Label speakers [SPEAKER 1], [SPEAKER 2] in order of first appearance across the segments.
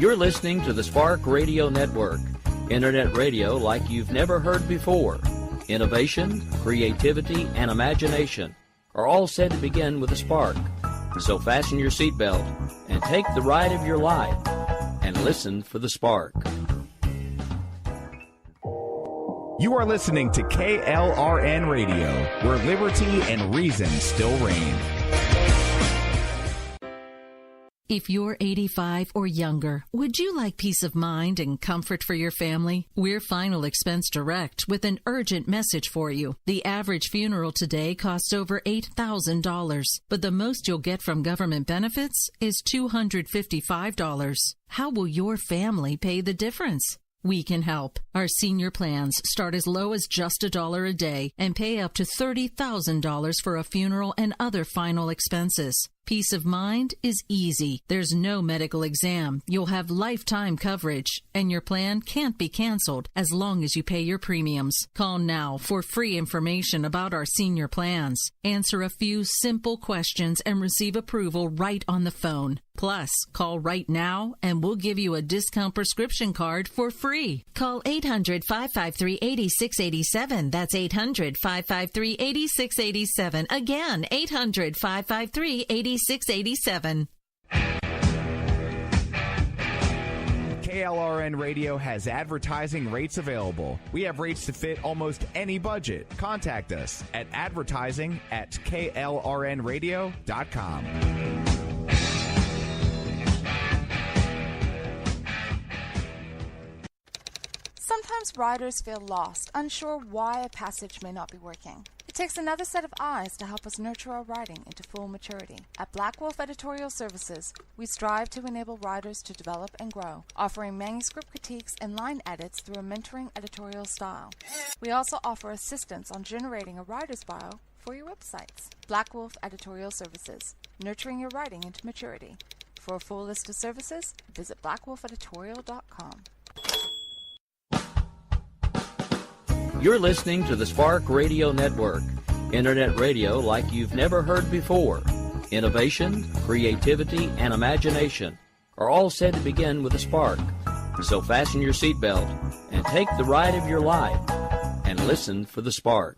[SPEAKER 1] You're listening to the Spark Radio Network, Internet radio like you've never heard before. Innovation, creativity, and imagination are all said to begin with a spark. So fasten your seatbelt and take the ride of your life and listen for the spark.
[SPEAKER 2] You are listening to KLRN Radio, where liberty and reason still reign.
[SPEAKER 3] If you're 85 or younger, would you like peace of mind and comfort for your family? We're Final Expense Direct with an urgent message for you. The average funeral today costs over $8,000, but the most you'll get from government benefits is $255. How will your family pay the difference? We can help. Our senior plans start as low as just $1 a day and pay up to $30,000 for a funeral and other final expenses. Peace of mind is easy. There's no medical exam. You'll have lifetime coverage, and your plan can't be canceled as long as you pay your premiums. Call now for free information about our senior plans. Answer a few simple questions and receive approval right on the phone. Plus, call right now and we'll give you a discount prescription card for free. Call 800-553-8687. That's 800-553-8687. Again, 800-553-8687.
[SPEAKER 2] KLRN Radio has advertising rates available. We have rates to fit almost any budget. Contact us at advertising@klrnradio.com.
[SPEAKER 4] Sometimes riders feel lost, unsure why a passage may not be working. It takes another set of eyes to help us nurture our writing into full maturity. At Black Wolf Editorial Services, we strive to enable writers to develop and grow, offering manuscript critiques and line edits through a mentoring editorial style. We also offer assistance on generating a writer's bio for your websites. Black Wolf Editorial Services, nurturing your writing into maturity. For a full list of services, visit blackwolfeditorial.com.
[SPEAKER 1] You're listening to the Spark Radio Network, Internet radio like you've never heard before. Innovation, creativity, and imagination are all said to begin with a spark. So fasten your seatbelt and take the ride of your life and listen for the spark.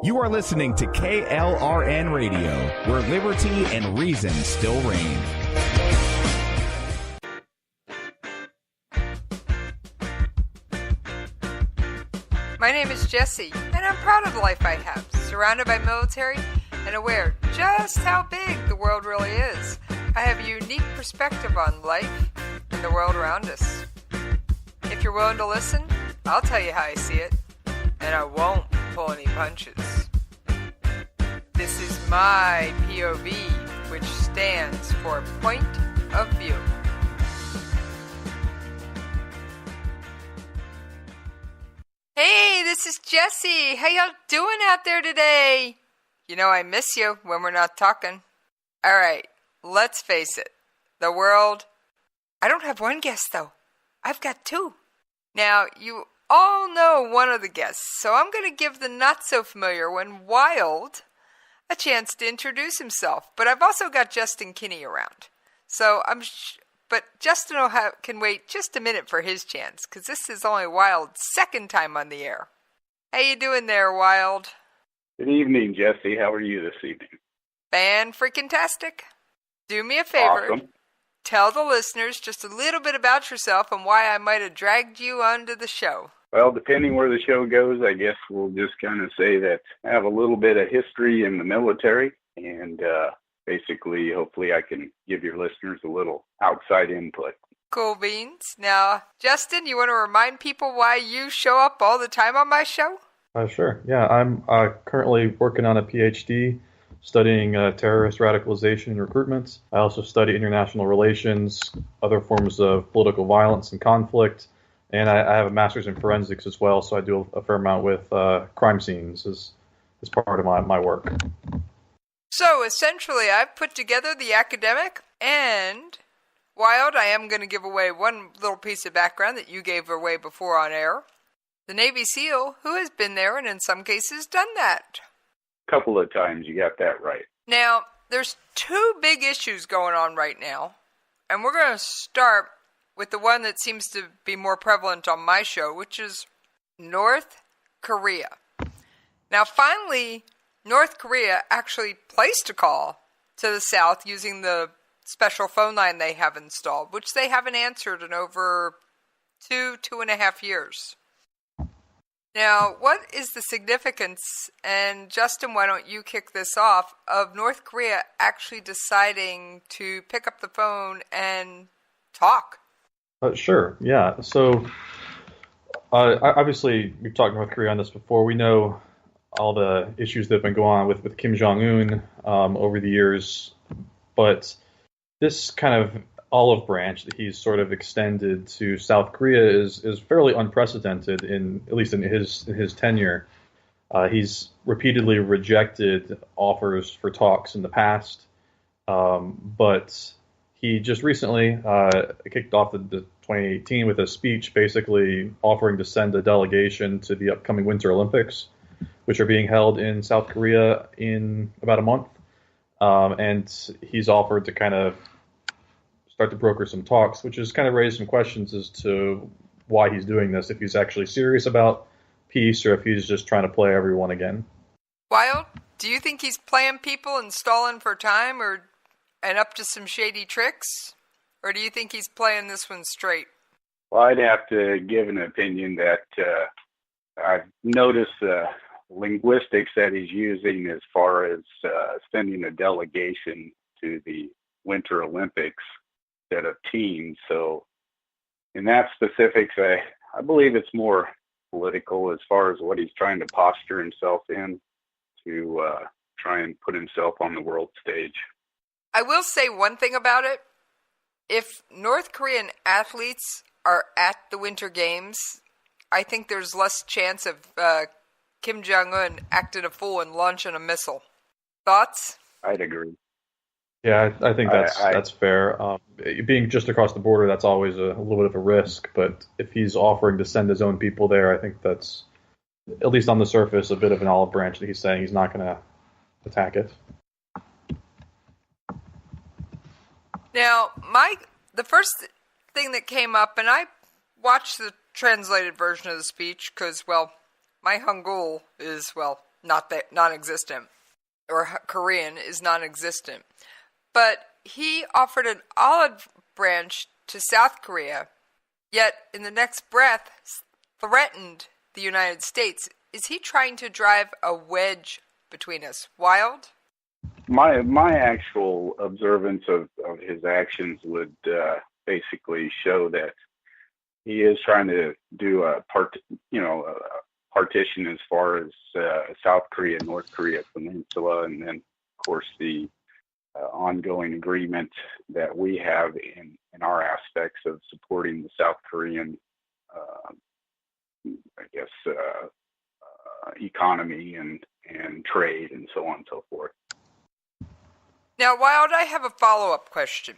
[SPEAKER 2] You are listening to KLRN Radio, where liberty and reason still reign.
[SPEAKER 5] My name is Jessie, and I'm proud of the life I have, surrounded by military and aware just how big the world really is. I have a unique perspective on life and the world around us. If you're willing to listen, I'll tell you how I see it, and I won't pull any punches. This is my POV, which stands for Point of View. Hey, this is Jessie. How y'all doing out there today? You know I miss you when we're not talking. All right, let's face it. The world... I don't have one guest, though. I've got two. Now, you all know one of the guests, so I'm going to give the not-so-familiar one, Wild, a chance to introduce himself. But I've also got Justin Kinney around. So But Justin can wait just a minute for his chance, because this is only Wild's second time on the air. How you doing there, Wild?
[SPEAKER 6] Good evening, Jesse. How are you this evening?
[SPEAKER 5] Fan-freaking-tastic. Do me a favor.
[SPEAKER 6] Awesome.
[SPEAKER 5] Tell the listeners just a little bit about yourself and why I might have dragged you onto the show.
[SPEAKER 6] Well, depending where the show goes, I guess we'll just kind of say that I have a little bit of history in the military, and basically, hopefully I can give your listeners a little outside input.
[SPEAKER 5] Cool beans. Now, Justin, you want to remind people why you show up all the time on my show?
[SPEAKER 7] Sure. Yeah, I'm currently working on a PhD studying terrorist radicalization and recruitment. I also study international relations, other forms of political violence and conflict, and I have a master's in forensics as well, so I do a fair amount with crime scenes as part of my work.
[SPEAKER 5] So, essentially, I've put together the academic, and, Wild, I am going to give away one little piece of background that you gave away before on air. The Navy SEAL, who has been there and in some cases done that.
[SPEAKER 6] A couple of times, you got that right.
[SPEAKER 5] Now, there's two big issues going on right now, and we're going to start with the one that seems to be more prevalent on my show, which is North Korea. Now, finally, North Korea actually placed a call to the South using the special phone line they have installed, which they haven't answered in over 2.5 years. Now, what is the significance, and Justin, why don't you kick this off, of North Korea actually deciding to pick up the phone and talk?
[SPEAKER 7] Sure, yeah. So, obviously, we've talked North Korea on this before. We know all the issues that have been going on with Kim Jong-un over the years, but this kind of olive branch that he's sort of extended to South Korea is fairly unprecedented at least in his tenure. He's repeatedly rejected offers for talks in the past, but he just recently kicked off the 2018 with a speech basically offering to send a delegation to the upcoming Winter Olympics, which are being held in South Korea in about a month. And he's offered to kind of start to broker some talks, which has kind of raised some questions as to why he's doing this, if he's actually serious about peace or if he's just trying to play everyone again.
[SPEAKER 5] Wild, do you think he's playing people and stalling for time and up to some shady tricks? Or do you think he's playing this one straight?
[SPEAKER 6] Well, I'd have to give an opinion that I've noticed the linguistics that he's using as far as sending a delegation to the Winter Olympics instead of teams. So in that specifics, I believe it's more political as far as what he's trying to posture himself in to try and put himself on the world stage.
[SPEAKER 5] I will say one thing about it. If North Korean athletes are at the Winter Games, I think there's less chance of Kim Jong-un acting a fool and launching a missile. Thoughts?
[SPEAKER 6] I'd agree.
[SPEAKER 7] Yeah, I think that's fair. Being just across the border, that's always a little bit of a risk. But if he's offering to send his own people there, I think that's, at least on the surface, a bit of an olive branch that he's saying he's not going to attack it.
[SPEAKER 5] Now, the first thing that came up, and I watched the translated version of the speech because, well, my Hangul is, well, non-existent, or Korean is non-existent. But he offered an olive branch to South Korea, yet in the next breath threatened the United States. Is he trying to drive a wedge between us? Wild?
[SPEAKER 6] My actual observance of his actions would basically show that he is trying to do a partition as far as South Korea, North Korea peninsula, and then of course the ongoing agreement that we have in our aspects of supporting the South Korean, economy and trade and so on and so forth.
[SPEAKER 5] Now, Wild, I have a follow-up question.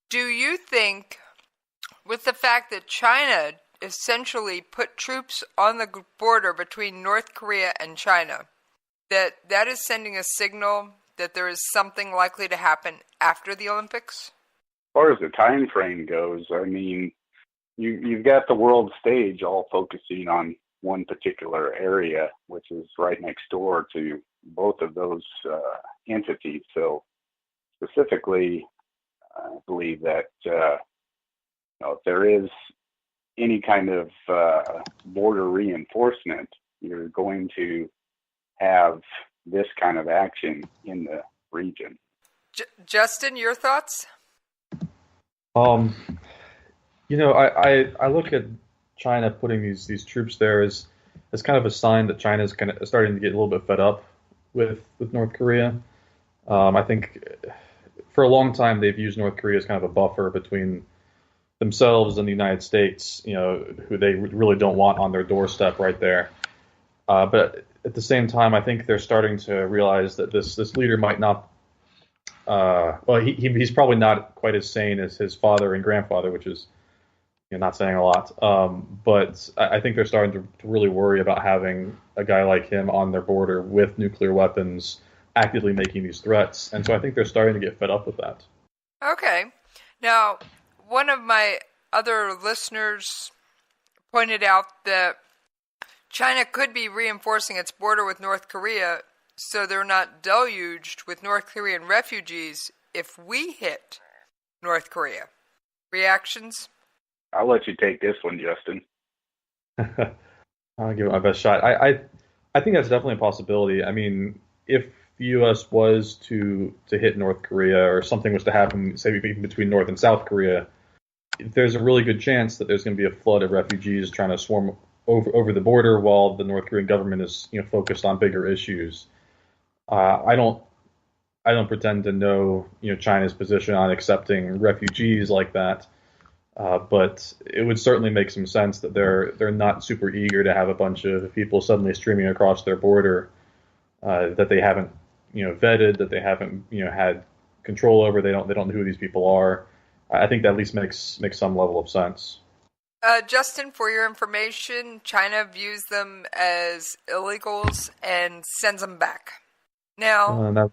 [SPEAKER 5] Do you think, with the fact that China essentially put troops on the border between North Korea and China, that is sending a signal that there is something likely to happen after the Olympics?
[SPEAKER 6] As far as the time frame goes, I mean, you've got the world stage all focusing on one particular area, which is right next door to both of those entities. So specifically, I believe that if there is any kind of border reinforcement, you're going to have this kind of action in the region.
[SPEAKER 5] Justin, your thoughts?
[SPEAKER 7] I look at China putting these troops there as kind of a sign that China is kind of starting to get a little bit fed up with North Korea. I think for a long time they've used North Korea as kind of a buffer between themselves and the United States, who they really don't want on their doorstep right there. But at the same time, I think they're starting to realize that this leader might not. He's probably not quite as sane as his father and grandfather, which is not saying a lot. But I think they're starting to really worry about having a guy like him on their border with nuclear weapons, actively making these threats. And so I think they're starting to get fed up with that.
[SPEAKER 5] Okay. Now, one of my other listeners pointed out that China could be reinforcing its border with North Korea so they're not deluged with North Korean refugees if we hit North Korea. Reactions?
[SPEAKER 6] I'll let you take this one, Justin.
[SPEAKER 7] I'll give it my best shot. I think that's definitely a possibility. I mean, if the U.S. was to hit North Korea, or something was to happen, say, between North and South Korea, there's a really good chance that there's going to be a flood of refugees trying to swarm over the border while the North Korean government is focused on bigger issues. I don't pretend to know China's position on accepting refugees like that, but it would certainly make some sense that they're not super eager to have a bunch of people suddenly streaming across their border that they haven't vetted, that they haven't had control over. They don't know who these people are. I think that at least makes some level of sense.
[SPEAKER 5] Justin, for your information, China views them as illegals and sends them back. Now,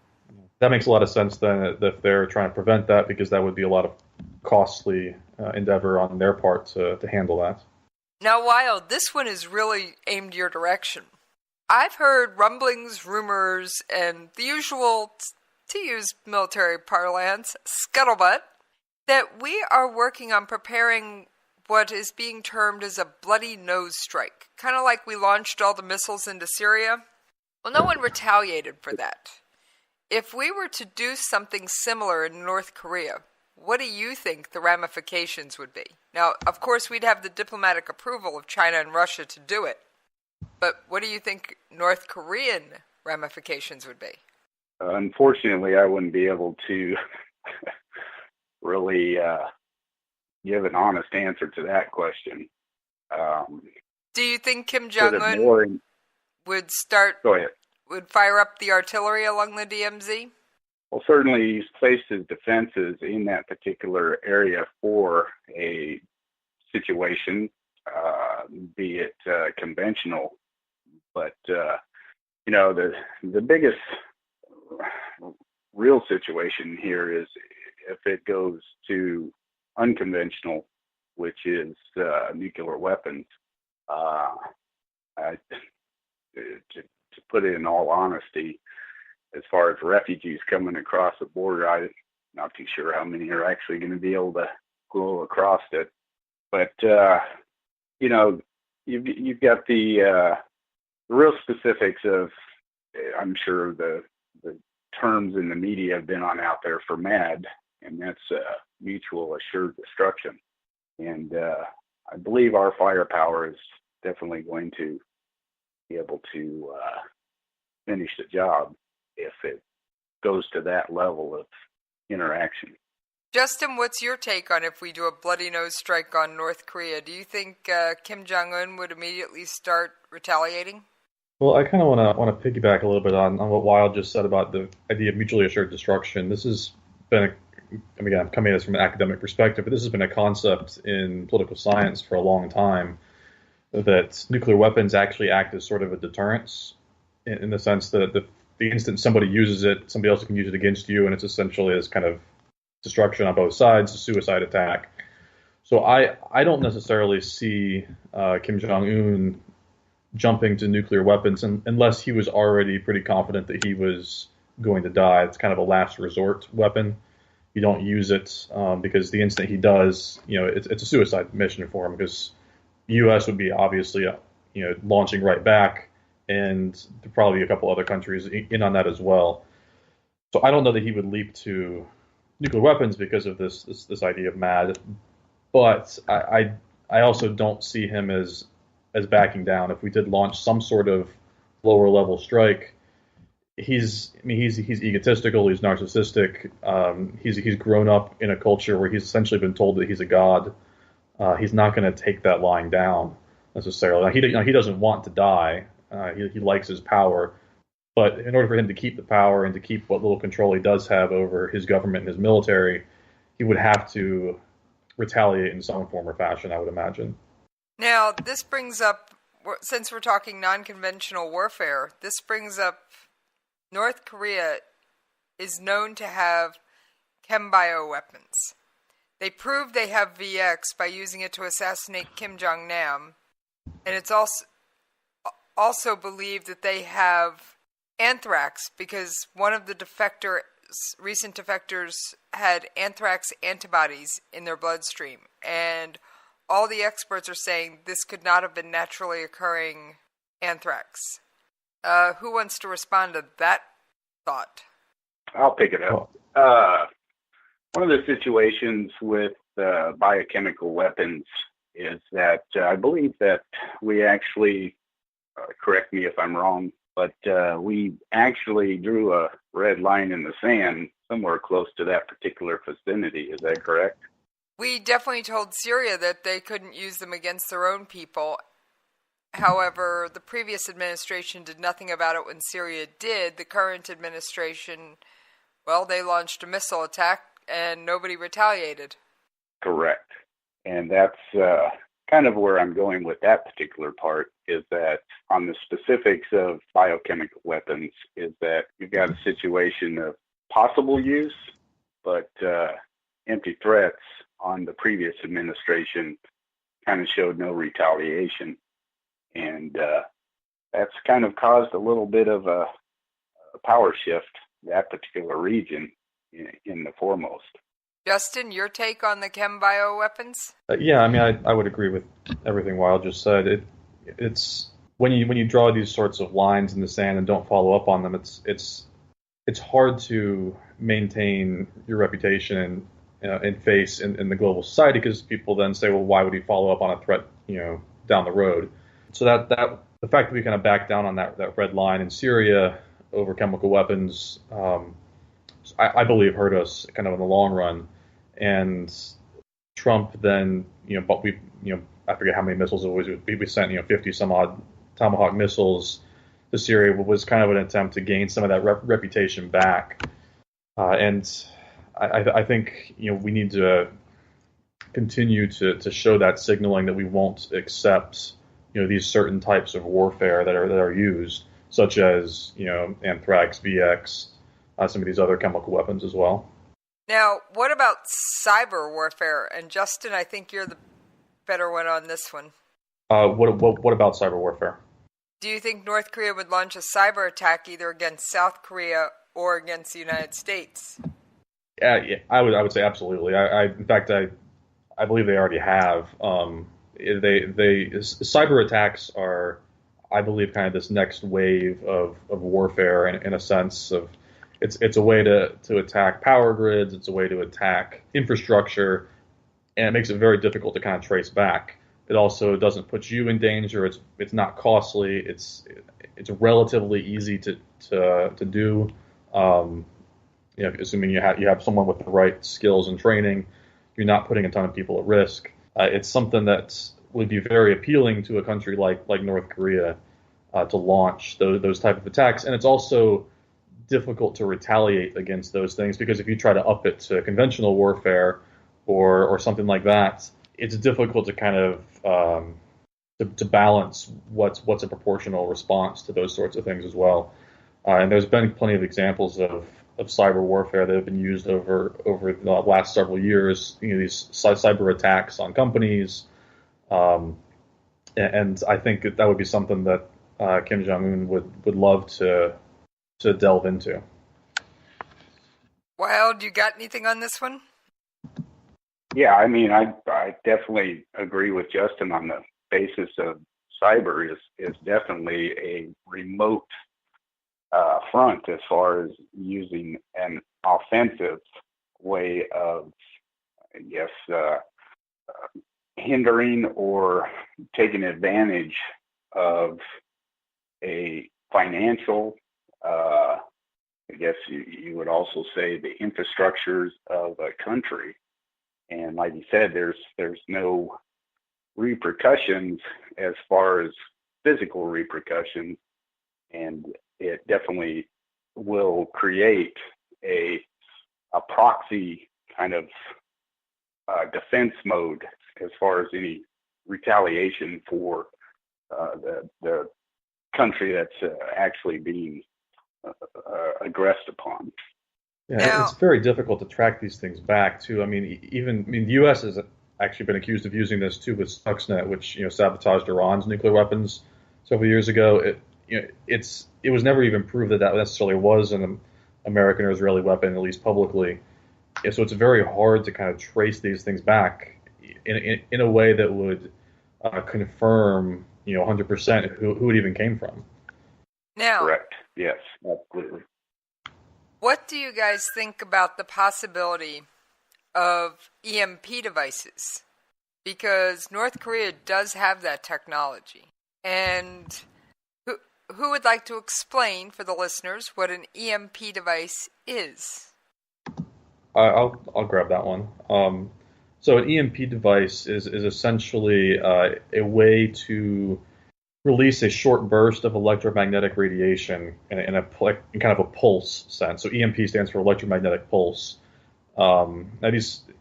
[SPEAKER 7] that makes a lot of sense then, if they're trying to prevent that, because that would be a lot of costly endeavor on their part to handle that.
[SPEAKER 5] Now, Wild, this one is really aimed your direction. I've heard rumblings, rumors, and the usual, to use military parlance, scuttlebutt, that we are working on preparing what is being termed as a bloody nose strike. Kind of like we launched all the missiles into Syria. Well, no one retaliated for that. If we were to do something similar in North Korea, what do you think the ramifications would be? Now, of course, we'd have the diplomatic approval of China and Russia to do it. But what do you think North Korean ramifications would be?
[SPEAKER 6] Unfortunately, I wouldn't be able to really give an honest answer to that question.
[SPEAKER 5] Do you think Kim Jong-un would fire up the artillery along the DMZ?
[SPEAKER 6] Well, certainly he's placed his defenses in that particular area for a situation, be it conventional. But, the biggest real situation here is if it goes to unconventional, which is nuclear weapons. To put it in all honesty, as far as refugees coming across the border, I'm not too sure how many are actually going to be able to go across it. But you've got the real specifics of, I'm sure the terms in the media have been on out there for MAD, and that's mutual assured destruction. And I believe our firepower is definitely going to be able to finish the job if it goes to that level of interaction.
[SPEAKER 5] Justin, what's your take on if we do a bloody nose strike on North Korea? Do you think Kim Jong-un would immediately start retaliating?
[SPEAKER 7] Well, I kind of want to piggyback a little bit on what Wild just said about the idea of mutually assured destruction. This has been, again, I'm coming at this from an academic perspective, but this has been a concept in political science for a long time, that nuclear weapons actually act as sort of a deterrence in the sense that the instant somebody uses it, somebody else can use it against you, and it's essentially as kind of destruction on both sides, a suicide attack. So I don't necessarily see Kim Jong-un jumping to nuclear weapons unless he was already pretty confident that he was going to die. It's kind of a last resort weapon. You don't use it because the instant he does, it's a suicide mission for him, because the U.S. would be obviously launching right back, and probably a couple other countries in on that as well. So I don't know that he would leap to nuclear weapons because of this idea of MAD, but I also don't see him as backing down. If we did launch some sort of lower level strike, he's egotistical, he's narcissistic, he's grown up in a culture where he's essentially been told that he's a god. He's not going to take that lying down necessarily. He doesn't want to die. He likes his power, but in order for him to keep the power and to keep what little control he does have over his government and his military, he would have to retaliate in some form or fashion, I would imagine.
[SPEAKER 5] Now, this brings up, since we're talking non-conventional warfare, this brings up North Korea is known to have chem-bio weapons. They prove they have VX by using it to assassinate Kim Jong-nam, and it's also believed that they have anthrax because one of the recent defectors had anthrax antibodies in their bloodstream, and all the experts are saying this could not have been naturally occurring anthrax. Who wants to respond to that thought?
[SPEAKER 6] I'll pick it up. One of the situations with biochemical weapons is that I believe that we actually, correct me if I'm wrong, but we actually drew a red line in the sand somewhere close to that particular vicinity. Is that correct?
[SPEAKER 5] We definitely told Syria that they couldn't use them against their own people. However, the previous administration did nothing about it when Syria did. The current administration, well, they launched a missile attack and nobody retaliated.
[SPEAKER 6] Correct. And that's kind of where I'm going with that particular part, is that on the specifics of biochemical weapons, is that you've got a situation of possible use, but empty threats on the previous administration kind of showed no retaliation. And that's kind of caused a little bit of a power shift in that particular region in the foremost.
[SPEAKER 5] Justin, your take on the chem bio weapons?
[SPEAKER 7] Yeah, I mean, I would agree with everything Wild just said. It's when you draw these sorts of lines in the sand and don't follow up on them, it's hard to maintain your reputation and face in the global society, because people then say, well, why would he follow up on a threat down the road? So that the fact that we kind of backed down on that red line in Syria over chemical weapons, I believe hurt us kind of in the long run. And Trump then, but we, I forget how many missiles it was. We sent, 50 some odd Tomahawk missiles to Syria. Was kind of an attempt to gain some of that reputation back. And I think, we need to continue to show that signaling that we won't accept, these certain types of warfare that are used, such as, anthrax, VX, some of these other chemical weapons as well.
[SPEAKER 5] Now, what about cyber warfare? And Justin, I think you're the better one on this one.
[SPEAKER 7] What about cyber warfare?
[SPEAKER 5] Do you think North Korea would launch a cyber attack either against South Korea or against the United States?
[SPEAKER 7] Yeah, I would say absolutely. In fact, I believe they already have. Cyber attacks are, I believe, kind of this next wave of warfare in a sense of. It's a way to attack power grids. It's a way to attack infrastructure, and it makes it very difficult to kind of trace back. It also doesn't put you in danger. It's not costly. It's relatively easy to do. Assuming you have someone with the right skills and training, you're not putting a ton of people at risk. It's something that would be very appealing to a country like North Korea to launch those type of attacks, and it's also difficult to retaliate against those things, because if you try to up it to conventional warfare or something like that, it's difficult to kind of to balance what's a proportional response to those sorts of things as well. And there's been plenty of examples of cyber warfare that have been used over the last several years. These cyber attacks on companies, and I think that would be something that Kim Jong-un would love to delve into.
[SPEAKER 5] Wild, you got anything on this one?
[SPEAKER 6] Yeah, I mean, I definitely agree with Justin on the basis of cyber is definitely a remote front as far as using an offensive way of, I guess, hindering or taking advantage of a financial, I guess you would also say the infrastructures of a country. And like you said, there's no repercussions as far as physical repercussions, and it definitely will create a proxy kind of defense mode as far as any retaliation for the country that's actually being aggressed upon.
[SPEAKER 7] Yeah,
[SPEAKER 5] Now,
[SPEAKER 7] it's very difficult to track these things back too. The U.S. has actually been accused of using this too with Stuxnet, which sabotaged Iran's nuclear weapons several years ago. It was never even proved that necessarily was an American or Israeli weapon, at least publicly. Yeah, so it's very hard to kind of trace these things back in a way that would confirm 100% who it even came from.
[SPEAKER 5] now,
[SPEAKER 6] Correct. Yes, absolutely.
[SPEAKER 5] what do you guys think about the possibility of EMP devices? Because North Korea does have that technology. And who would like to explain for the listeners what an EMP device is?
[SPEAKER 7] I'll grab that one. So an EMP device is essentially a way to release a short burst of electromagnetic radiation in kind of a pulse sense. So EMP stands for electromagnetic pulse. Now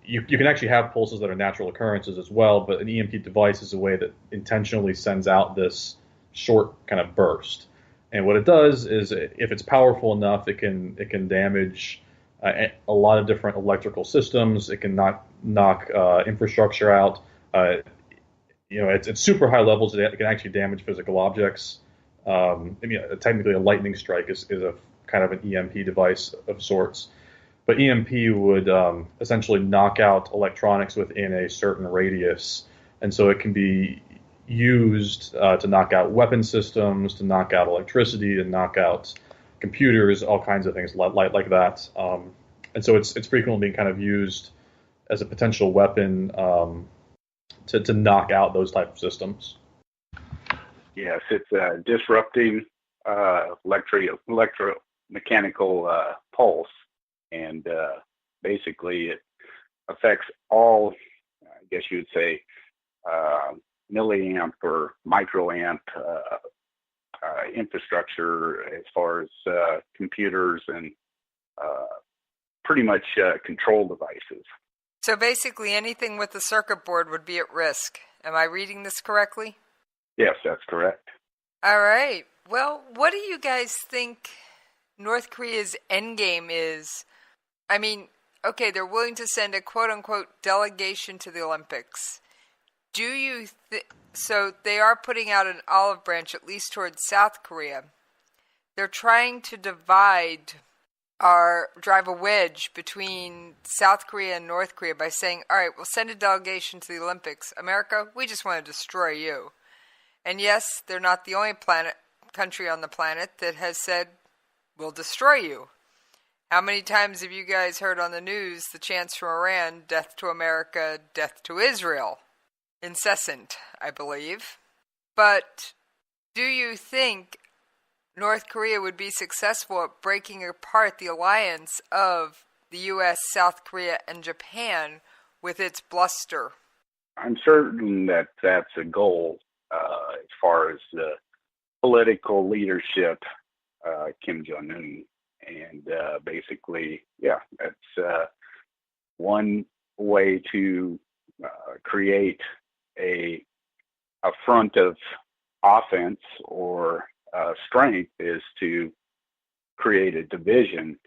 [SPEAKER 7] you can actually have pulses that are natural occurrences as well, but an EMP device is a way that intentionally sends out this short kind of burst. And what it does is, if it's powerful enough, it can damage a lot of different electrical systems. It can knock infrastructure out. It's super high levels. It can actually damage physical objects. Technically, a lightning strike is a kind of an EMP device of sorts. But EMP would essentially knock out electronics within a certain radius, and so it can be used to knock out weapon systems, to knock out electricity, to knock out computers, all kinds of things like that. And so it's frequently being kind of used as a potential weapon to knock out those type of systems.
[SPEAKER 6] Yes, it's disrupting electromechanical pulse, and basically it affects all, I guess you would say, milliamp or microamp infrastructure as far as computers and pretty much control devices.
[SPEAKER 5] So basically anything with the circuit board would be at risk. Am I reading this correctly?
[SPEAKER 6] Yes, that's correct.
[SPEAKER 5] All right. Well, what do you guys think North Korea's endgame is? I mean, okay, they're willing to send a quote-unquote delegation to the Olympics. Do you so they are putting out an olive branch, at least towards South Korea. They're trying to drive a wedge between South Korea and North Korea by saying, all right, we'll send a delegation to the Olympics. America, we just want to destroy you. And yes, they're not the only country on the planet that has said, we'll destroy you. How many times have you guys heard on the news the chants from Iran, death to America, death to Israel? Incessant, I believe. But do you think North Korea would be successful at breaking apart the alliance of the U.S., South Korea, and Japan with its bluster?
[SPEAKER 6] I'm certain that that's a goal as far as the political leadership, Kim Jong-un. And basically, that's one way to create a front of offense or strength is to create a division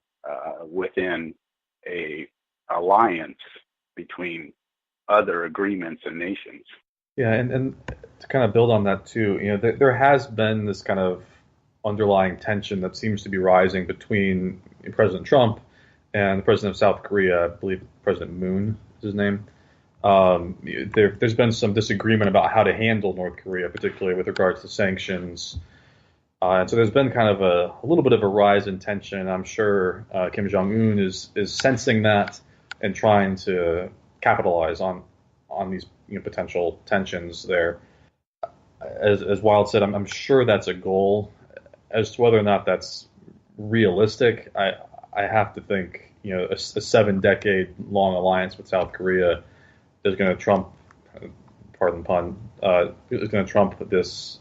[SPEAKER 6] within a alliance between other agreements and nations.
[SPEAKER 7] Yeah, and to kind of build on that too, there has been this kind of underlying tension that seems to be rising between President Trump and the president of South Korea. I believe President Moon is his name. There's been some disagreement about how to handle North Korea, particularly with regards to sanctions. And so there's been kind of a little bit of a rise in tension. I'm sure Kim Jong-un is sensing that and trying to capitalize on these potential tensions there. As Wild said, I'm sure that's a goal. As to whether or not that's realistic, I have to think a 7-decade-long alliance with South Korea is going to trump, pardon the pun, is going to trump this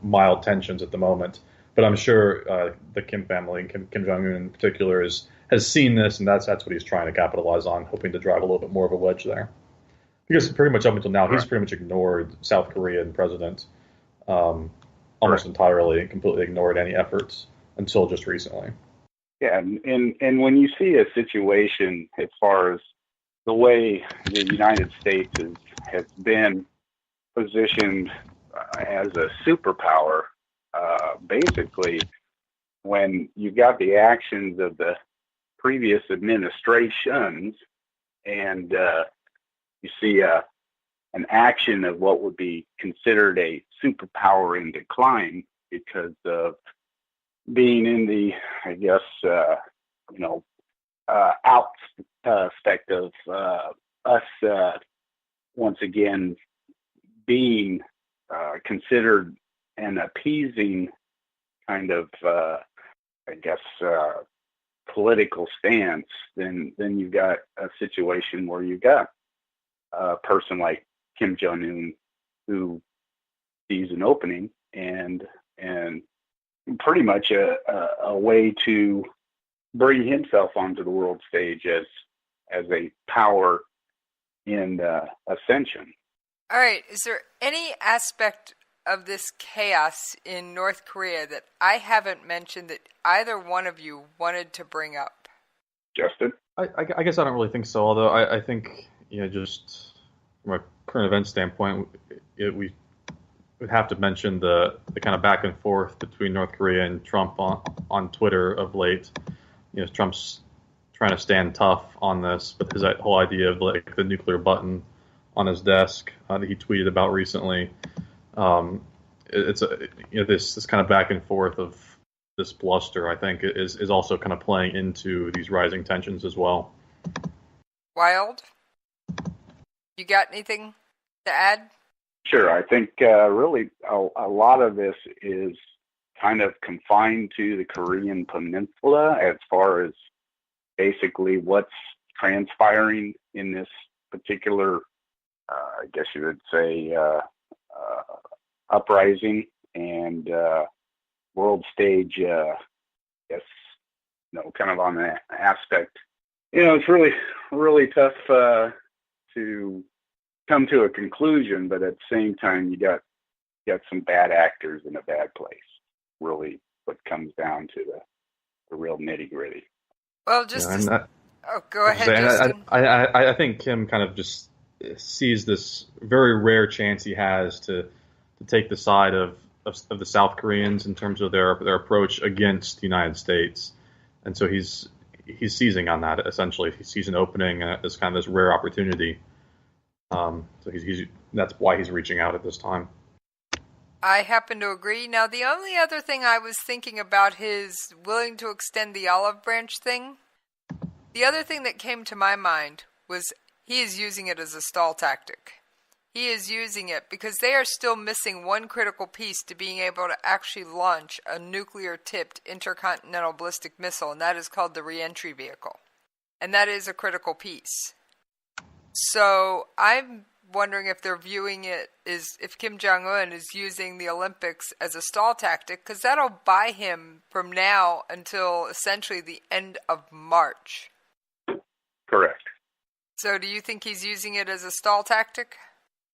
[SPEAKER 7] mild tensions at the moment. But I'm sure the Kim family and Kim Jong-un in particular has seen this, and that's what he's trying to capitalize on, hoping to drive a little bit more of a wedge there. Because pretty much up until now, he's pretty much ignored South Korean president almost entirely, and completely ignored any efforts until just recently.
[SPEAKER 6] Yeah, and when you see a situation as far as the way the United States has been positioned as a superpower, basically, when you got the actions of the previous administrations and you see an action of what would be considered a superpower in decline because of being in the, I guess, aspect of us once again being considered an appeasing kind of, political stance, then you've got a situation where you've got a person like Kim Jong-un who sees an opening and pretty much a way to bring himself onto the world stage as a power in ascension.
[SPEAKER 5] All right. Is there any aspect of this chaos in North Korea that I haven't mentioned that either one of you wanted to bring up?
[SPEAKER 6] Justin?
[SPEAKER 7] I guess I don't really think so, although I think, just from a current event standpoint, we would have to mention the kind of back and forth between North Korea and Trump on Twitter of late. Trump's trying to stand tough on this, but his whole idea of like the nuclear button on his desk that he tweeted about recently. It's this kind of back and forth of this bluster, I think, is also kind of playing into these rising tensions as well.
[SPEAKER 5] Wild, you got anything to add?
[SPEAKER 6] Sure. I think really a lot of this is kind of confined to the Korean Peninsula as far as basically what's transpiring in this particular, I guess you would say, uprising and world stage, kind of on that aspect. It's really, really tough to come to a conclusion, but at the same time, you got some bad actors in a bad place. Really, what comes down to the real nitty gritty.
[SPEAKER 5] Well, go ahead, Justin.
[SPEAKER 7] I think Kim kind of just sees this very rare chance he has to take the side of the South Koreans in terms of their approach against the United States, and so he's seizing on that. Essentially, he sees an opening as kind of this rare opportunity. So that's why he's reaching out at this time.
[SPEAKER 5] I happen to agree. Now, the only other thing I was thinking about his willing to extend the olive branch thing, the other thing that came to my mind was he is using it as a stall tactic. He is using it because they are still missing one critical piece to being able to actually launch a nuclear-tipped intercontinental ballistic missile, and that is called the reentry vehicle. And that is a critical piece. So I'm wondering if they're viewing it if Kim Jong-un is using the Olympics as a stall tactic, because that'll buy him from now until essentially the end of March.
[SPEAKER 6] Correct.
[SPEAKER 5] So do you think he's using it as a stall tactic?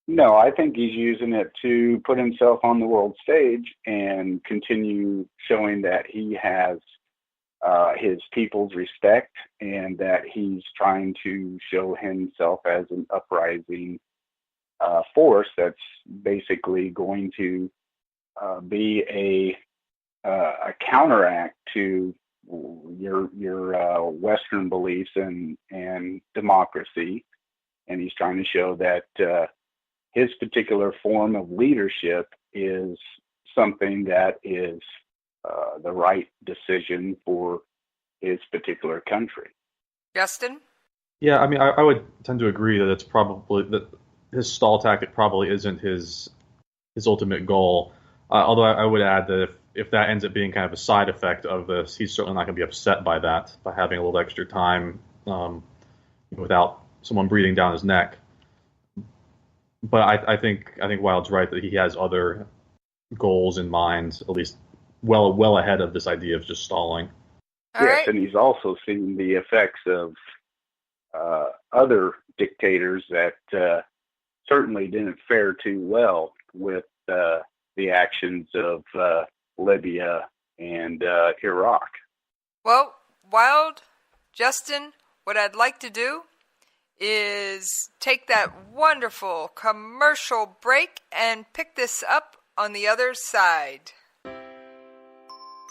[SPEAKER 6] No, I think he's using it to put himself on the world stage and continue showing that he has his people's respect and that he's trying to show himself as an uprising force that's basically going to be a counteract to your Western beliefs and democracy, and he's trying to show that his particular form of leadership is something that is the right decision for his particular country.
[SPEAKER 5] Justin?
[SPEAKER 7] Yeah, I mean, I would tend to agree that it's probably that his stall tactic probably isn't his ultimate goal. Although I would add that if that ends up being kind of a side effect of this, he's certainly not going to be upset by that, by having a little extra time without someone breathing down his neck. But I think Wild's right that he has other goals in mind, at least well ahead of this idea of just stalling.
[SPEAKER 5] All right.
[SPEAKER 6] And he's also seen the effects of other dictators that certainly didn't fare too well with the actions of Libya and Iraq.
[SPEAKER 5] Well, Wild, Justin, what I'd like to do is take that wonderful commercial break and pick this up on the other side.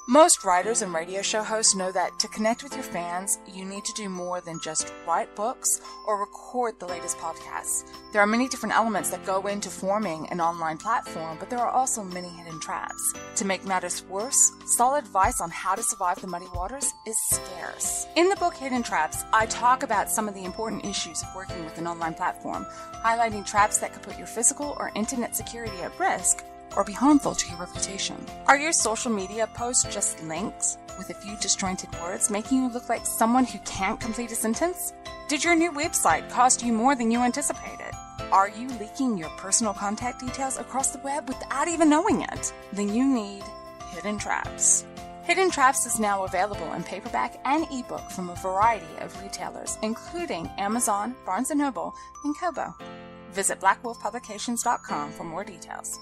[SPEAKER 4] Most writers and radio show hosts know that to connect with your fans, you need to do more than just write books or record the latest podcasts. There are many different elements that go into forming an online platform, but there are also many hidden traps. To make matters worse, solid advice on how to survive the muddy waters is scarce. In the book Hidden Traps, I talk about some of the important issues of working with an online platform, highlighting traps that could put your physical or internet security at risk or be harmful to your reputation. Are your social media posts just links with a few disjointed words, making you look like someone who can't complete a sentence? Did your new website cost you more than you anticipated? Are you leaking your personal contact details across the web without even knowing it? Then you need Hidden Traps. Hidden Traps is now available in paperback and ebook from a variety of retailers, including Amazon, Barnes & Noble, and Kobo. Visit blackwolfpublications.com for more details.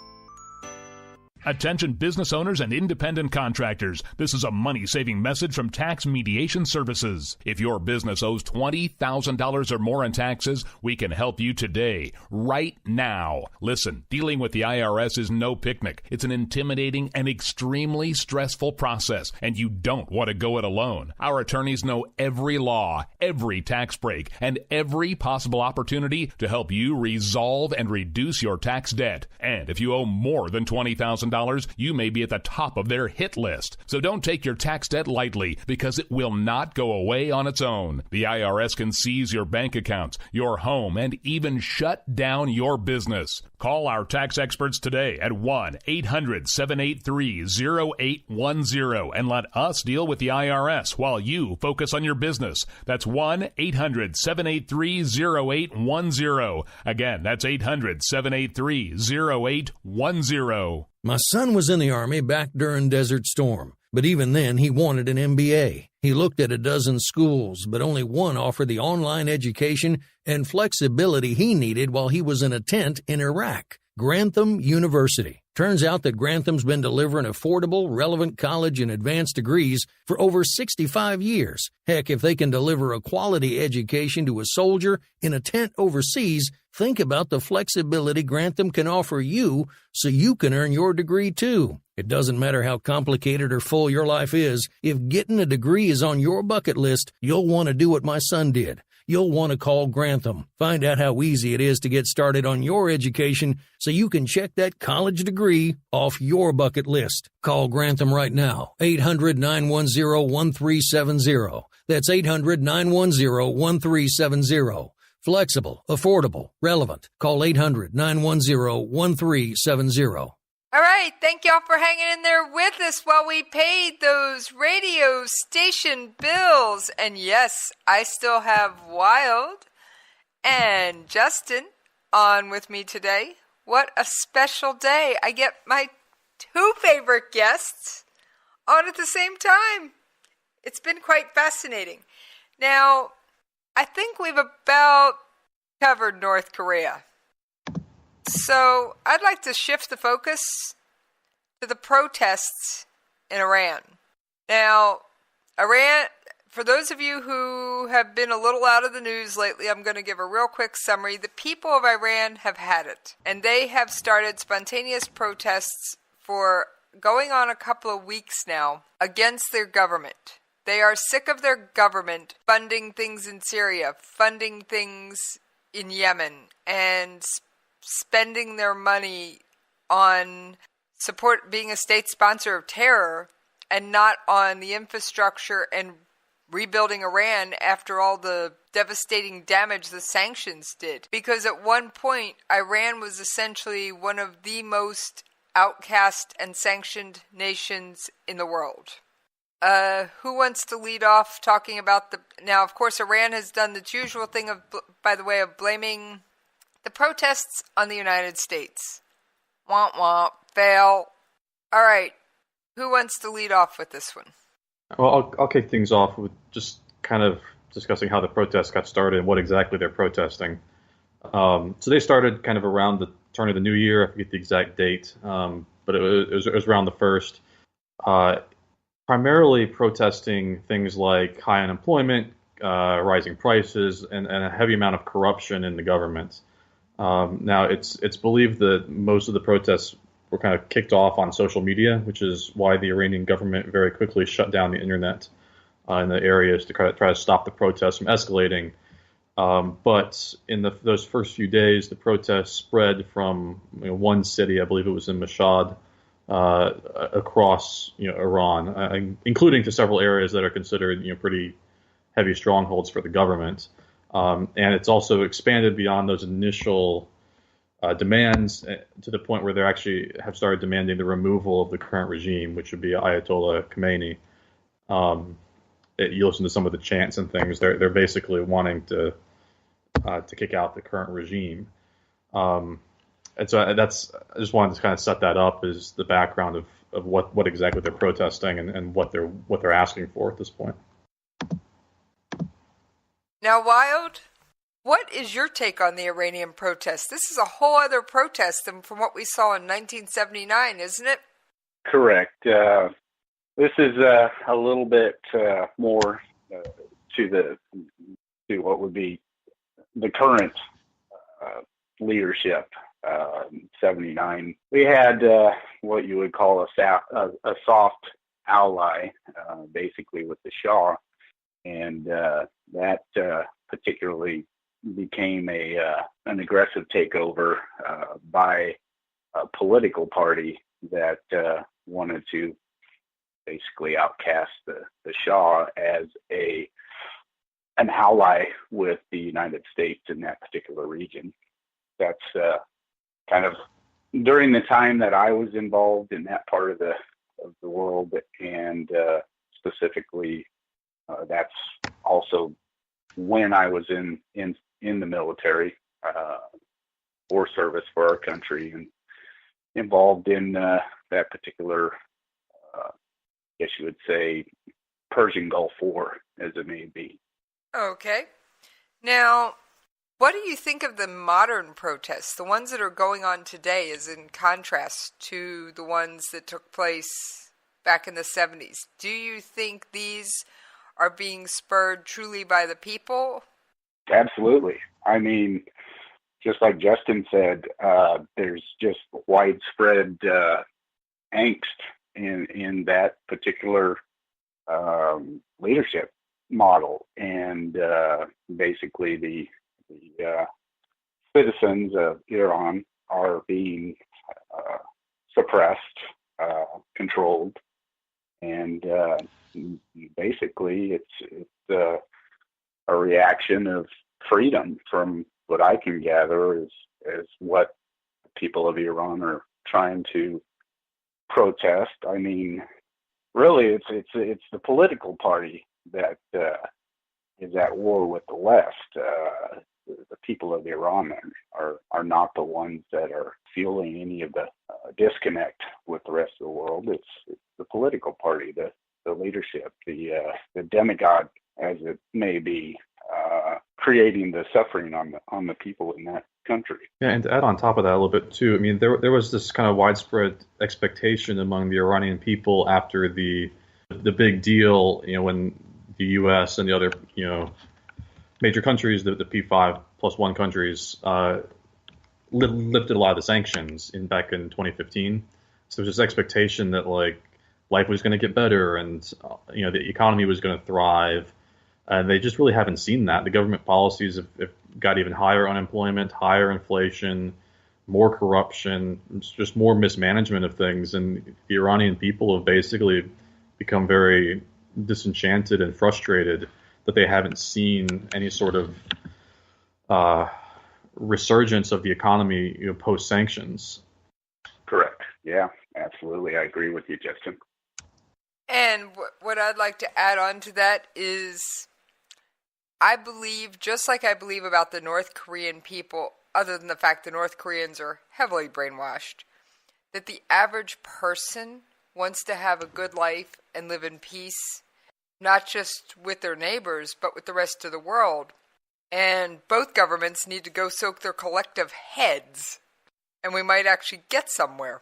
[SPEAKER 8] Attention business owners and independent contractors. This is a money-saving message from Tax Mediation Services. If your business owes $20,000 or more in taxes, we can help you today, right now. Listen, dealing with the IRS is no picnic. It's an intimidating and extremely stressful process, and you don't want to go it alone. Our attorneys know every law, every tax break, and every possible opportunity to help you resolve and reduce your tax debt. And if you owe more than $20,000, you may be at the top of their hit list. So don't take your tax debt lightly, because it will not go away on its own. The IRS can seize your bank accounts, your home, and even shut down your business. Call our tax experts today at 1-800-783-0810 and let us deal with the IRS while you focus on your business. That's 1-800-783-0810. Again, that's 800-783-0810.
[SPEAKER 9] My son was in the Army back during Desert Storm, but even then he wanted an MBA. He looked at a dozen schools, but only one offered the online education and flexibility he needed while he was in a tent in Iraq. Grantham University. Turns out that Grantham's been delivering affordable, relevant college and advanced degrees for over 65 years. Heck, if they can deliver a quality education to a soldier in a tent overseas, think about the flexibility Grantham can offer you so you can earn your degree too. It doesn't matter how complicated or full your life is. If getting a degree is on your bucket list, you'll want to do what my son did. You'll want to call Grantham. Find out how easy it is to get started on your education so you can check that college degree off your bucket list. Call Grantham right now, 800-910-1370. That's 800-910-1370. Flexible, affordable, relevant. Call 800-910-1370.
[SPEAKER 5] All right, thank y'all for hanging in there with us while we paid those radio station bills. And yes, I still have Wild and Justin on with me today. What a special day. I get my two favorite guests on at the same time. It's been quite fascinating. Now, I think we've about covered North Korea. So I'd like to shift the focus to the protests in Iran. Now, Iran, for those of you who have been a little out of the news lately, I'm going to give a real quick summary. The people of Iran have had it, and they have started spontaneous protests for going on a couple of weeks now against their government. They are sick of their government funding things in Syria, funding things in Yemen, and spending their money on support, being a state sponsor of terror, and not on the infrastructure and rebuilding Iran after all the devastating damage the sanctions did. Because at one point, Iran was essentially one of the most outcast and sanctioned nations in the world. Who wants to lead off talking about now, of course, Iran has done the usual thing of blaming the protests on the United States. Womp womp. Fail. All right. Who wants to lead off with this one?
[SPEAKER 7] Well, I'll kick things off with just kind of discussing how the protests got started and what exactly they're protesting. So they started kind of around the turn of the new year. I forget the exact date, but it was around the 1st. primarily protesting things like high unemployment, rising prices, and a heavy amount of corruption in the government. Now, it's believed that most of the protests were kind of kicked off on social media, which is why the Iranian government very quickly shut down the internet in the areas to try to stop the protests from escalating. But in those first few days, the protests spread from one city, I believe it was in Mashhad, across Iran, including to several areas that are considered pretty heavy strongholds for the government. And it's also expanded beyond those initial demands to the point where they actually have started demanding the removal of the current regime, which would be Ayatollah Khomeini. You listen to some of the chants and things; they're basically wanting to kick out the current regime. And so I just wanted to kind of set that up as the background of what exactly they're protesting and what they're asking for at this point.
[SPEAKER 5] Now, Wild, what is your take on the Iranian protest? This is a whole other protest than from what we saw in 1979, isn't it?
[SPEAKER 6] Correct. This is a little bit more to what would be the current leadership. 79. We had what you would call a soft ally, basically with the Shah, and that particularly became an aggressive takeover by a political party that wanted to basically outcast the Shah as an ally with the United States in that particular region. That's kind of during the time that I was involved in that part of the world, and specifically, that's also when I was in the military or service for our country, and involved in that particular, I guess you would say, Persian Gulf War, as it may be.
[SPEAKER 5] Okay. Now, what do you think of the modern protests, the ones that are going on today, as in contrast to the ones that took place back in the 70s? Do you think these are being spurred truly by the people?
[SPEAKER 6] Absolutely. I mean, just like Justin said, there's just widespread angst in that particular leadership model, and basically the citizens of Iran are being suppressed, controlled, and basically it's a reaction of freedom, from what I can gather, is what people of Iran are trying to protest. I mean, really, it's the political party that is at war with the West. The people of Iran are not the ones that are feeling any of the disconnect with the rest of the world. It's the political party, the leadership, the demigod, as it may be, creating the suffering on the people in that country.
[SPEAKER 7] Yeah, and to add on top of that a little bit too, I mean, there was this kind of widespread expectation among the Iranian people after the big deal, when the U.S. and the other, major countries, the P5+1 countries, lifted a lot of the sanctions back in 2015. So there's this expectation that life was going to get better, and the economy was going to thrive. And they just really haven't seen that. The government policies have got even higher unemployment, higher inflation, more corruption, just more mismanagement of things. And the Iranian people have basically become very disenchanted and frustrated that they haven't seen any sort of resurgence of the economy post sanctions.
[SPEAKER 6] Correct. Yeah, absolutely. I agree with you, Justin.
[SPEAKER 5] And what I'd like to add on to that is, I believe, just like I believe about the North Korean people, other than the fact the North Koreans are heavily brainwashed, that the average person wants to have a good life and live in peace, not just with their neighbors, but with the rest of the world. And both governments need to go soak their collective heads, and we might actually get somewhere.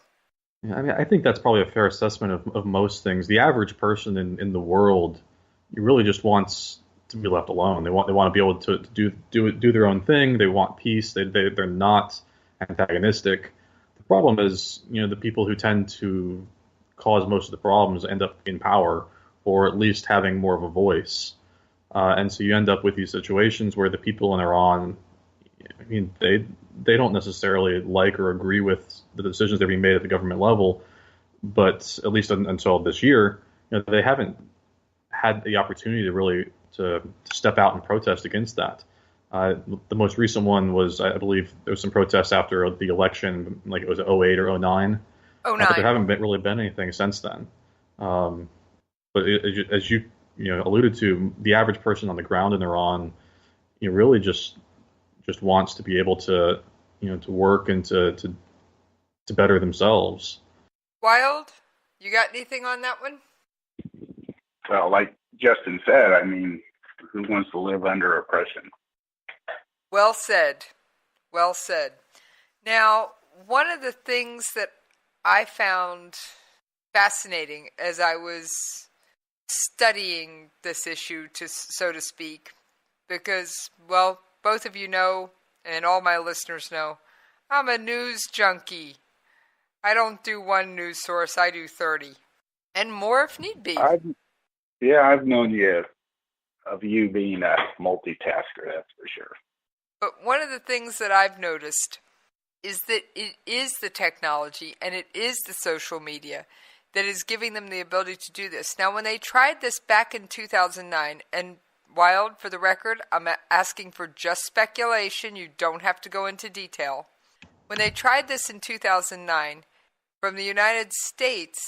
[SPEAKER 7] Yeah, I mean, I think that's probably a fair assessment of most things. The average person in the world, really just wants to be left alone. They want to be able to do their own thing. They want peace. They're not antagonistic. The problem is, the people who tend to cause most of the problems end up in power, or at least having more of a voice. And so you end up with these situations where the people in Iran, I mean, they don't necessarily like or agree with the decisions that are being made at the government level, but at least until this year, they haven't had the opportunity to really to step out and protest against that. The most recent one was, I believe, there was some protests after the election, like it was 08 or 09.
[SPEAKER 5] Oh,
[SPEAKER 7] But there
[SPEAKER 5] nine.
[SPEAKER 7] haven't really been anything since then. But as you alluded to, the average person on the ground in Iran, really just wants to be able to to work and to better themselves.
[SPEAKER 5] Wild, you got anything on that one?
[SPEAKER 6] Well, like Justin said, I mean, who wants to live under oppression?
[SPEAKER 5] Well said. Well said. Now, one of the things that I found fascinating as I was studying this issue, so to speak, because, well, both of you know, and all my listeners know, I'm a news junkie. I don't do one news source, I do 30. And more if need be.
[SPEAKER 6] I've known of you being a multitasker, that's for sure.
[SPEAKER 5] But one of the things that I've noticed is that it is the technology and it is the social media that is giving them the ability to do this. Now, when they tried this back in 2009, and Wild, for the record, I'm asking for just speculation. You don't have to go into detail. When they tried this in 2009, from the United States,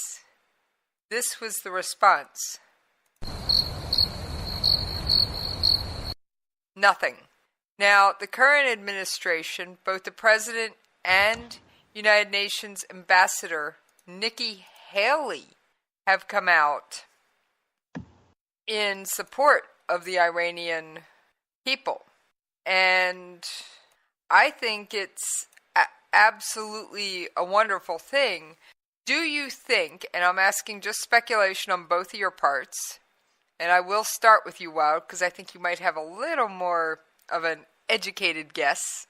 [SPEAKER 5] this was the response. Nothing. Now, the current administration, both the president and United Nations Ambassador Nikki Haley, have come out in support of the Iranian people. And I think it's absolutely a wonderful thing. Do you think, and I'm asking just speculation on both of your parts, and I will start with you, Wild, because I think you might have a little more of an educated guess.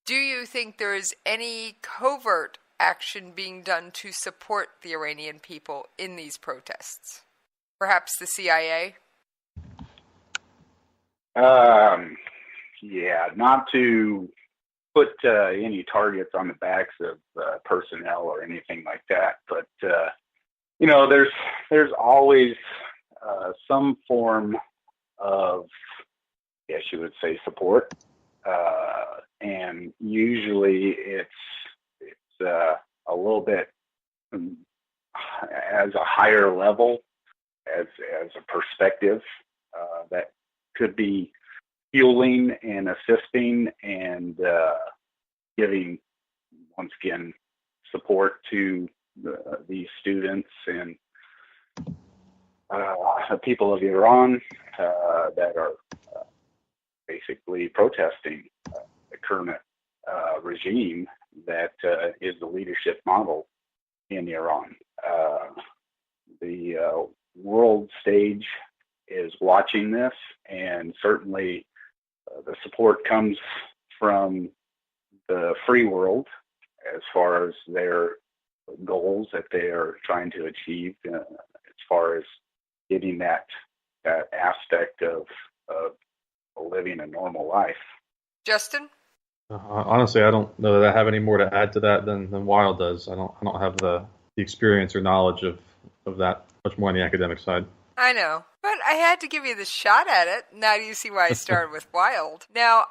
[SPEAKER 5] Do you think there is any covert action being done to support the Iranian people in these protests? Perhaps the CIA?
[SPEAKER 6] Yeah, not to put any targets on the backs of personnel or anything like that, but there's always some form of, I guess you would say, support, and usually it's a little bit as a higher level, as a perspective that could be fueling and assisting and giving, once again, support to these students and the people of Iran that are basically protesting the current regime that is the leadership model in Iran. The world stage is watching this, and certainly the support comes from the free world as far as their goals that they are trying to achieve, as far as getting that aspect of living a normal life.
[SPEAKER 5] Justin?
[SPEAKER 7] Honestly, I don't know that I have any more to add to that than Wild does. I don't have the experience or knowledge of that much more on the academic side.
[SPEAKER 5] I know, but I had to give you the shot at it. Now do you see why I started with Wild? Now,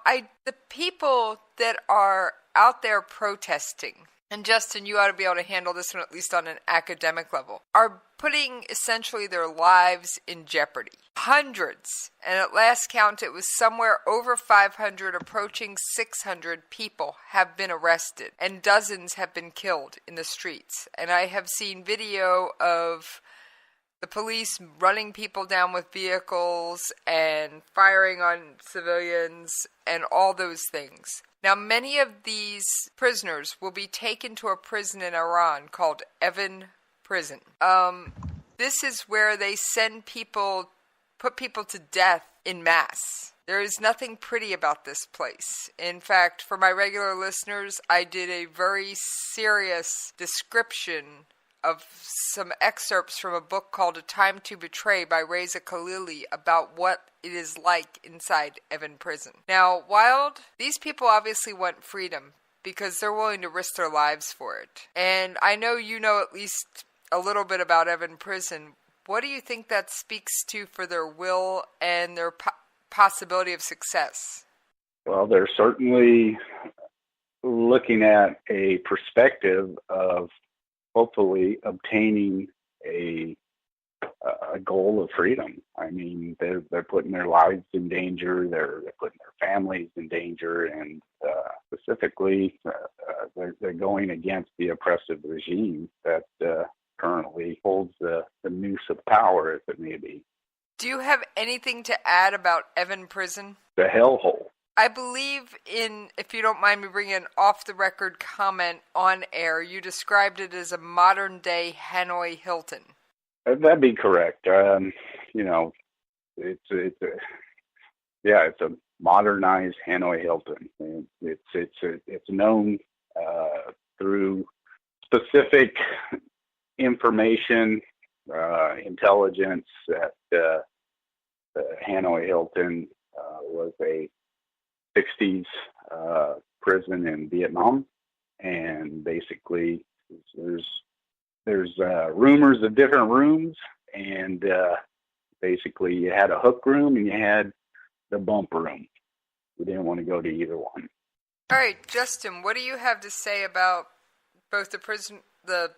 [SPEAKER 5] the people that are out there protesting, and Justin, you ought to be able to handle this one at least on an academic level, are putting essentially their lives in jeopardy. Hundreds, and at last count it was somewhere over 500, approaching 600 people have been arrested, and dozens have been killed in the streets. And I have seen video of the police running people down with vehicles and firing on civilians and all those things. Now, many of these prisoners will be taken to a prison in Iran called Evin Prison. This is where they put people to death in mass. There is nothing pretty about this place. In fact, for my regular listeners, I did a very serious description of some excerpts from a book called A Time to Betray by Reza Khalili about what it is like inside Evin Prison. Now, Wild, these people obviously want freedom because they're willing to risk their lives for it. And I know you know at least a little bit about Evin Prison. What do you think that speaks to for their will and their possibility of success?
[SPEAKER 6] Well, they're certainly looking at a perspective of hopefully obtaining a goal of freedom. I mean, they're putting their lives in danger. They're putting their families in danger, and specifically, they're going against the oppressive regime that currently holds the noose of power, as it may be.
[SPEAKER 5] Do you have anything to add about Evin Prison?
[SPEAKER 6] The hellhole.
[SPEAKER 5] I believe if you don't mind me bringing an off-the-record comment on air, you described it as a modern-day Hanoi Hilton.
[SPEAKER 6] That'd be correct. It's a modernized Hanoi Hilton. It's known through specific information, intelligence that the Hanoi Hilton was a 60s prison in Vietnam, and basically there's rumors of different rooms, and basically you had a hook room and you had the bump room. We didn't want to go to either one.
[SPEAKER 5] All right, Justin, what do you have to say about both the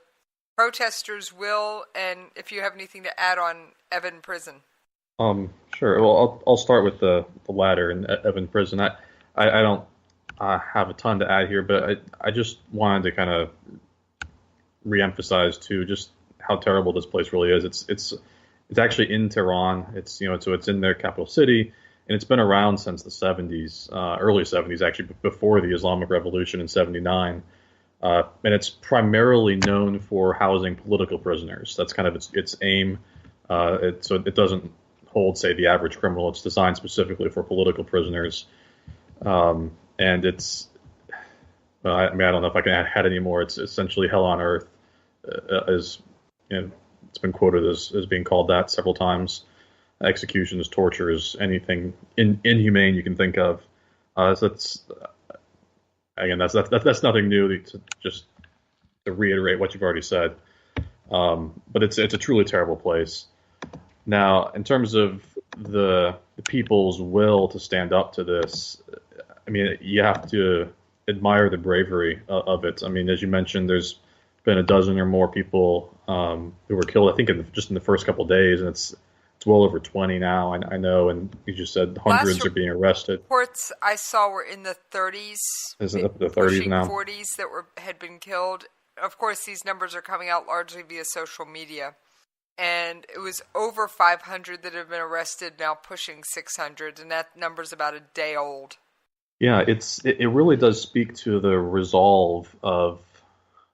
[SPEAKER 5] protesters' will, and if you have anything to add on Evin Prison?
[SPEAKER 7] Sure. Well, I'll start with the latter in Evin Prison. I don't have a ton to add here, but I just wanted to kind of reemphasize too just how terrible this place really is. It's actually in Tehran. So it's in their capital city, and it's been around since the 70s, early 70s actually, before the Islamic Revolution in '79. And it's primarily known for housing political prisoners. That's kind of its aim. So it doesn't hold, say, the average criminal. It's designed specifically for political prisoners. And it's, I don't know if I can add any more. It's essentially hell on earth, it's been quoted as being called that several times. Executions, tortures, anything inhumane you can think of. So that's nothing new. Just to reiterate what you've already said. But it's a truly terrible place. Now, in terms of the people's will to stand up to this, I mean, you have to admire the bravery of it. I mean, as you mentioned, there's been a dozen or more people who were killed, I think, just in the first couple of days, and it's well over 20 now, I know, and you just said hundreds are being arrested.
[SPEAKER 5] Reports I saw were in the 30s.
[SPEAKER 7] Is it up to the 30s now?
[SPEAKER 5] 40s that had been killed. Of course, these numbers are coming out largely via social media. And it was over 500 that have been arrested, now pushing 600, and that number's about a day old.
[SPEAKER 7] Yeah, it really does speak to the resolve of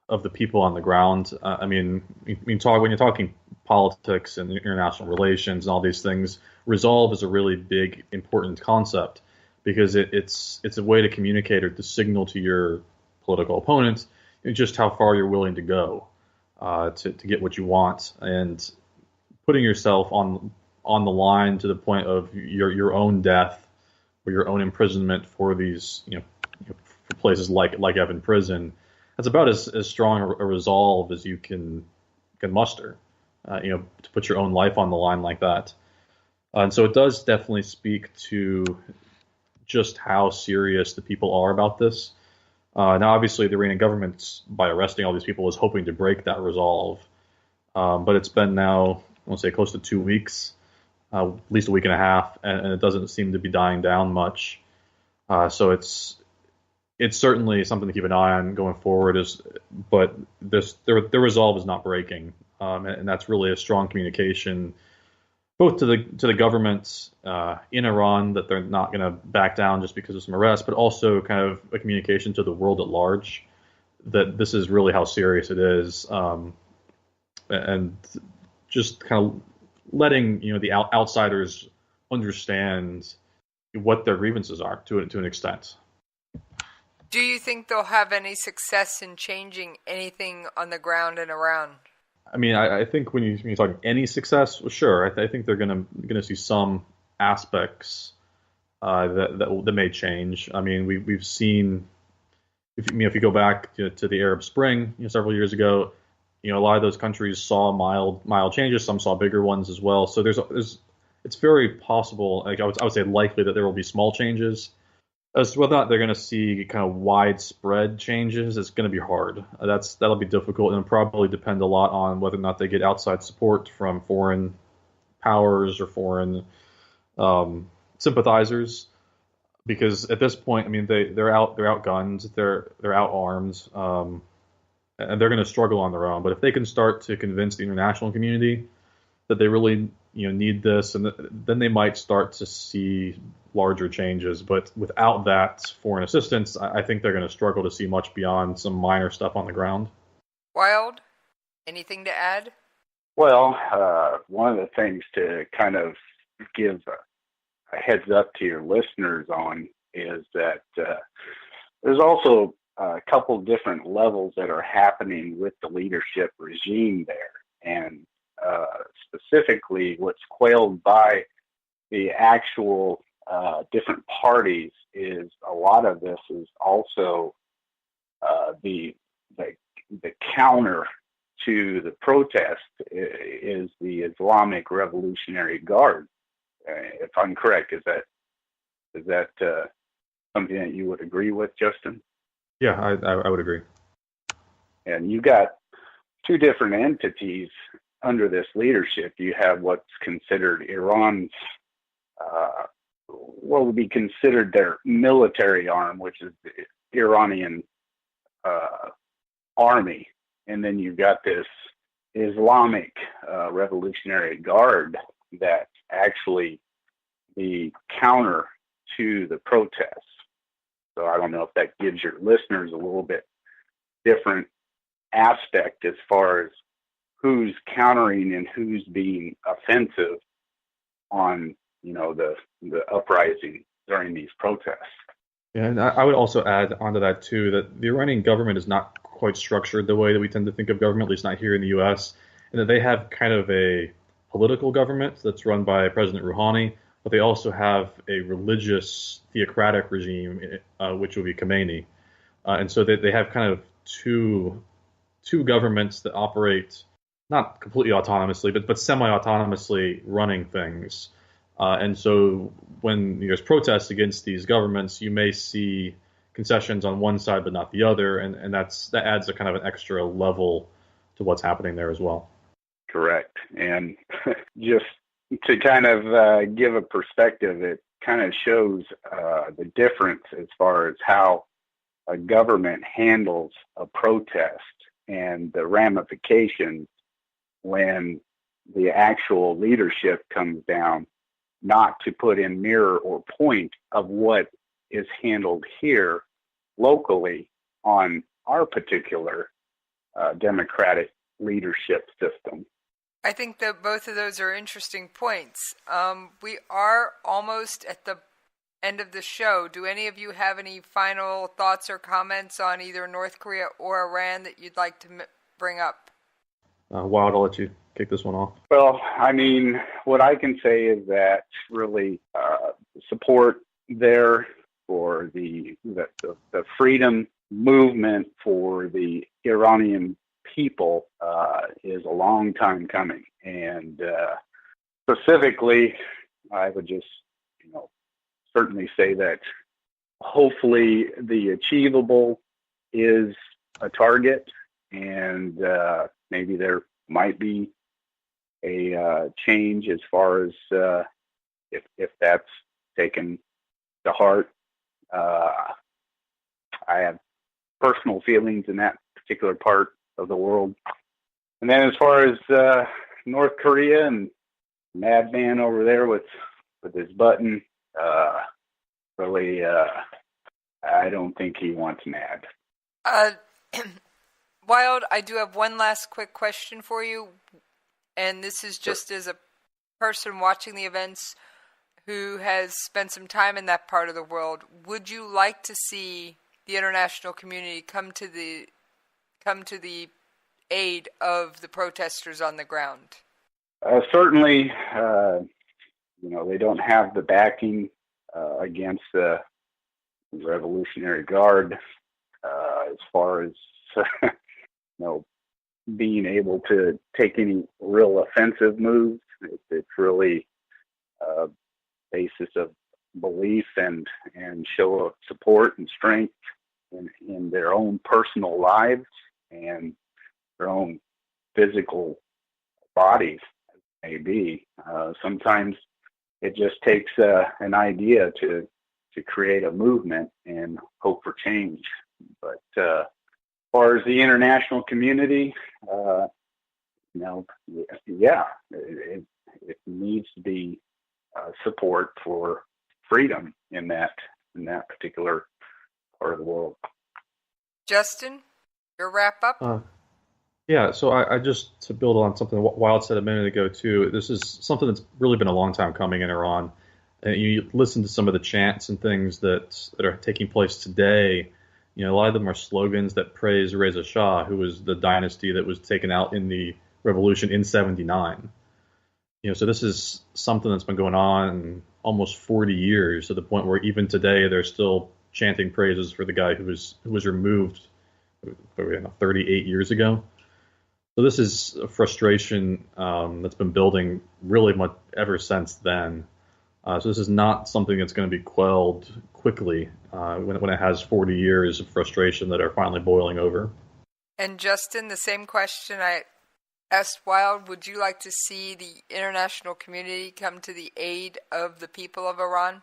[SPEAKER 7] the people on the ground. I mean, when you're talking politics and international relations and all these things, resolve is a really big, important concept because it's a way to communicate or to signal to your political opponent just how far you're willing to go to get what you want, and putting yourself on the line to the point of your own death or your own imprisonment for these for places like Evin Prison. That's about as strong a resolve as you can muster, to put your own life on the line like that. And so it does definitely speak to just how serious the people are about this. Now, obviously, the Iranian government, by arresting all these people, is hoping to break that resolve. But it's been now, I want to say, close to 2 weeks, at least a week and a half, and it doesn't seem to be dying down much. So it's certainly something to keep an eye on going forward. But the resolve is not breaking. and that's really a strong communication both to the government in Iran that they're not going to back down just because of some arrests, but also kind of a communication to the world at large that this is really how serious it is, and just kind of letting the outsiders understand what their grievances are to an extent.
[SPEAKER 5] Do you think they'll have any success in changing anything on the ground and around?
[SPEAKER 7] I mean, I think when you're talking any success, well, sure. I think they're gonna see some aspects that may change. I mean, we've seen if you go back to the Arab Spring several years ago, a lot of those countries saw mild changes. Some saw bigger ones as well. So it's very possible. Like I would say likely that there will be small changes. As to whether or not they're going to see kind of widespread changes, it's going to be hard. That'll be difficult, and probably depend a lot on whether or not they get outside support from foreign powers or foreign sympathizers. Because at this point, I mean, they're outgunned, they're outarmed, and they're going to struggle on their own. But if they can start to convince the international community that they really need this, and then they might start to see larger changes. But without that foreign assistance, I think they're going to struggle to see much beyond some minor stuff on the ground.
[SPEAKER 5] Wild, anything to add?
[SPEAKER 6] Well, one of the things to kind of give a heads up to your listeners on is that there's also a couple different levels that are happening with the leadership regime there. And specifically what's quailed by the actual different parties is a lot of this is also the counter to the protest is the Islamic Revolutionary Guard. If I'm correct, is that something that you would agree with, Justin?
[SPEAKER 7] Yeah, I would agree.
[SPEAKER 6] And you got two different entities under this leadership. You have what's considered Iran's, what would be considered their military arm, which is the Iranian army. And then you've got this Islamic Revolutionary Guard that's actually the counter to the protests. So I don't know if that gives your listeners a little bit different aspect as far as who's countering and who's being offensive on, the uprising during these protests.
[SPEAKER 7] Yeah, and I would also add onto that too that the Iranian government is not quite structured the way that we tend to think of government, at least not here in the U.S., and that they have kind of a political government that's run by President Rouhani, but they also have a religious theocratic regime, which will be Khomeini, and so they have kind of two governments that operate not completely autonomously, but semi-autonomously running things. And so when there's protests against these governments, you may see concessions on one side but not the other, and that adds a kind of an extra level to what's happening there as well.
[SPEAKER 6] Correct. And just to kind of give a perspective, it kind of shows the difference as far as how a government handles a protest and the ramifications when the actual leadership comes down, not to put in mirror or point of what is handled here locally on our particular democratic leadership system.
[SPEAKER 5] I think that both of those are interesting points. We are almost at the end of the show. Do any of you have any final thoughts or comments on either North Korea or Iran that you'd like to bring up?
[SPEAKER 7] Wild, I'll let you kick this one off.
[SPEAKER 6] Well, I mean, what I can say is that really support there for the freedom movement for the Iranian people is a long time coming. And specifically, I would just, certainly say that hopefully the achievable is a target, and maybe there might be a change as far as if that's taken to heart. I have personal feelings in that particular part of the world And then as far as North Korea and madman over there with his button, really, I don't think he wants mad.
[SPEAKER 5] Wild, I do have one last quick question for you, and this is just as a person watching the events who has spent some time in that part of the world. Would you like to see the international community come to the aid of the protesters on the ground?
[SPEAKER 6] Certainly, they don't have the backing against the Revolutionary Guard as far as being able to take any real offensive moves. It's really a basis of belief and show of support and strength in their own personal lives and their own physical bodies, maybe. Sometimes it just takes an idea to create a movement and hope for change. But as far as the international community, it needs to be support for freedom in that particular part of the world.
[SPEAKER 5] Justin, your wrap up?
[SPEAKER 7] Yeah, so I just, to build on something Wild said a minute ago too, this is something that's really been a long time coming in Iran. And you listen to some of the chants and things that are taking place today, a lot of them are slogans that praise Reza Shah, who was the dynasty that was taken out in the revolution in 1979. So this is something that's been going on almost 40 years, to the point where even today they're still chanting praises for the guy who was removed 38 years ago. So this is a frustration that's been building really much ever since then. So this is not something that's going to be quelled quickly when it has 40 years of frustration that are finally boiling over.
[SPEAKER 5] And Justin, the same question I asked Wild, would you like to see the international community come to the aid of the people of Iran?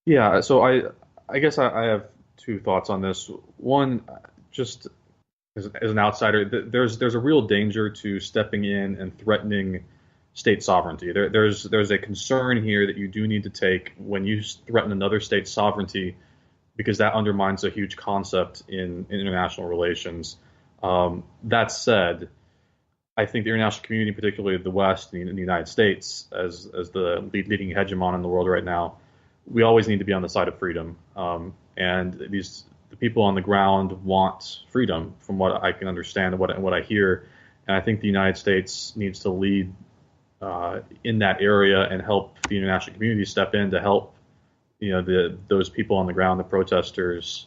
[SPEAKER 7] Yeah, so I guess I have two thoughts on this. One, just as an outsider, there's a real danger to stepping in and threatening state sovereignty. There's a concern here that you do need to take when you threaten another state's sovereignty, because that undermines a huge concept in international relations. That said, I think the international community, particularly the West and the United States, as the leading hegemon in the world right now, we always need to be on the side of freedom. And the people on the ground want freedom, from what I can understand and what I hear. And I think the United States needs to lead in that area and help the international community step in to help those people on the ground, the protesters,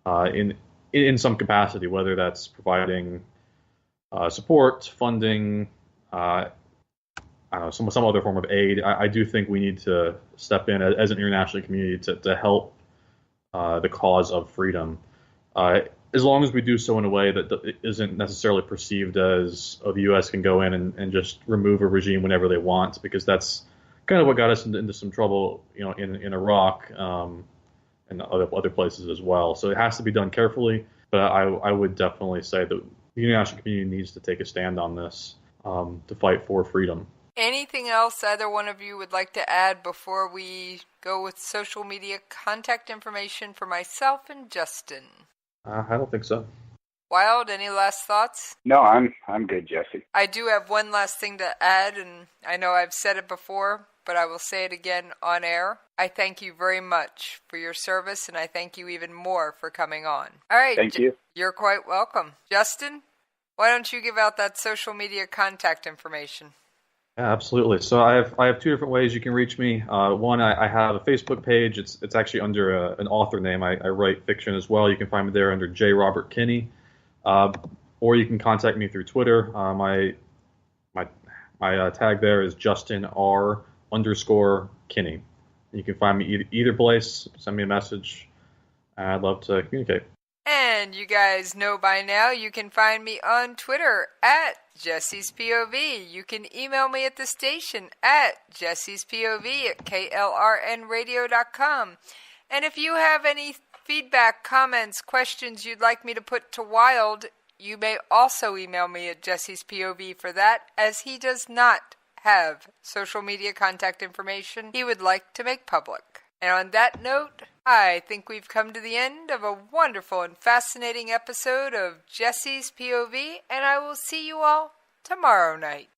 [SPEAKER 7] in some capacity, whether that's providing support, funding, I don't know, some other form of aid. I do think we need to step in as an international community to help the cause of freedom, as long as we do so in a way that isn't necessarily perceived as, the U.S. can go in and just remove a regime whenever they want, because that's kind of what got us into some trouble, in Iraq and other places as well. So it has to be done carefully, but I would definitely say that the international community needs to take a stand on this to fight for freedom.
[SPEAKER 5] Anything else either one of you would like to add before we go with social media contact information for myself and Justin?
[SPEAKER 7] I don't think so.
[SPEAKER 5] Wild, any last thoughts?
[SPEAKER 6] No, I'm good, Jesse.
[SPEAKER 5] I do have one last thing to add, and I know I've said it before, but I will say it again on air. I thank you very much for your service, and I thank you even more for coming on. All right.
[SPEAKER 6] Thank you.
[SPEAKER 5] You're quite welcome. Justin, why don't you give out that social media contact information?
[SPEAKER 7] Yeah, absolutely. So I have two different ways you can reach me. One, I have a Facebook page. It's actually under an author name. I write fiction as well. You can find me there under J. Robert Kinney, or you can contact me through Twitter. My tag there is Justin R_Kinney. You can find me either place. Send me a message. I'd love to communicate.
[SPEAKER 5] And you guys know by now you can find me on Twitter at Jesse's POV. You can email me at the station at Jesse's POV at KLRNRadio.com. And if you have any feedback, comments, questions you'd like me to put to Wild You may also email me at Jesse's POV for that, as he does not have social media contact information he would like to make public. And on that note, I think we've come to the end of a wonderful and fascinating episode of Jesse's POV, and I will see you all tomorrow night.